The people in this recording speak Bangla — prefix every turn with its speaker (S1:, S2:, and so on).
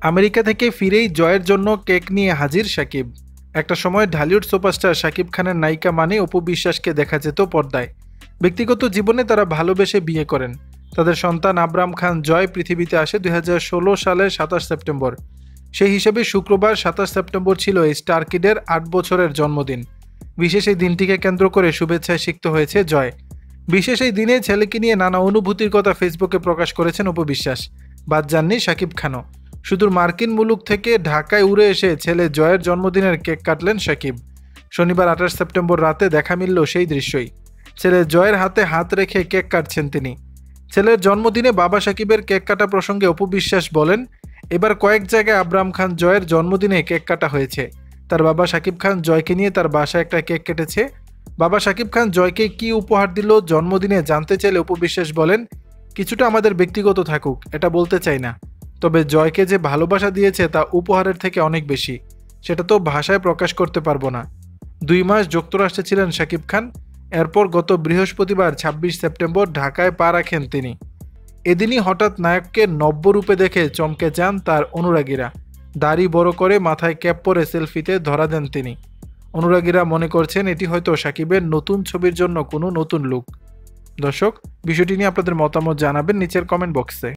S1: আমেরিকা থেকে ফিরেই জয়ের জন্য কেক নিয়ে হাজির শাকিব। একটা সময় ঢালিউড সুপারস্টার শাকিব খানের নায়িকা মানে অপু বিশ্বাসকে দেখা যেত পর্দায়। ব্যক্তিগত জীবনে তারা ভালোবেসে বিয়ে করেন। তাদের সন্তান আবরাম খান জয় পৃথিবীতে আসে 2016 সালের 27 সেপ্টেম্বর। সেই হিসেবে শুক্রবার 27 সেপ্টেম্বর ছিল এই স্টার কিডের 8 বছরের জন্মদিন। বিশেষ এই দিনটিকে কেন্দ্র করে শুভেচ্ছায় সিক্ত হয়েছে জয়। বিশেষ এই দিনে ছেলেকে নিয়ে নানা অনুভূতির কথা ফেসবুকে প্রকাশ করেছেন অপু বিশ্বাস। বাদ যাননি শাকিব খানও। সুদূর মার্কিন মুলুক থেকে ঢাকায় উড়ে এসে ছেলে জয়ের জন্মদিনের কেক কাটলেন শাকিব। শনিবার 28 সেপ্টেম্বর রাতে দেখা মিলল সেই দৃশ্যই। ছেলে জয়ের হাতে হাত রেখে কেক কাটছেন তিনি। ছেলের জন্মদিনে বাবা শাকিবের কেক কাটা প্রসঙ্গে অপু বিশ্বাস বলেন, এবার কয়েক জায়গায় আবরাম খান জয়ের জন্মদিনে কেক কাটা হয়েছে। তার বাবা শাকিব খান জয়কে নিয়ে তার বাসায় একটা কেক কেটেছে। বাবা শাকিব খান জয়কে কি উপহার দিল জন্মদিনে জানতে চাইলে অপু বিশ্বাস বলেন, কিছুটা আমাদের ব্যক্তিগত থাকুক, এটা বলতে চাই না। তবে জয়কে যে ভালোবাসা দিয়েছে তা উপহারের থেকে অনেক বেশি, সেটা তো ভাষায় প্রকাশ করতে পারবো না। 2 মাস যুক্তরাষ্ট্রে ছিলেন শাকিব খান। এরপর গত বৃহস্পতিবার 26 সেপ্টেম্বর ঢাকায় পা রাখেন তিনি। এদিনই হঠাৎ নায়ককে নব্য রূপে দেখে চমকে যান তার অনুরাগীরা। দাড়ি বড় করে মাথায় ক্যাপ পরে সেলফিতে ধরা দেন তিনি। অনুরাগীরা মনে করছেন এটি হয়তো শাকিবের নতুন ছবির জন্য কোনো নতুন লুক। দর্শক, বিষয়টি নিয়ে আপনাদের মতামত জানাবেন নিচের কমেন্ট বক্সে।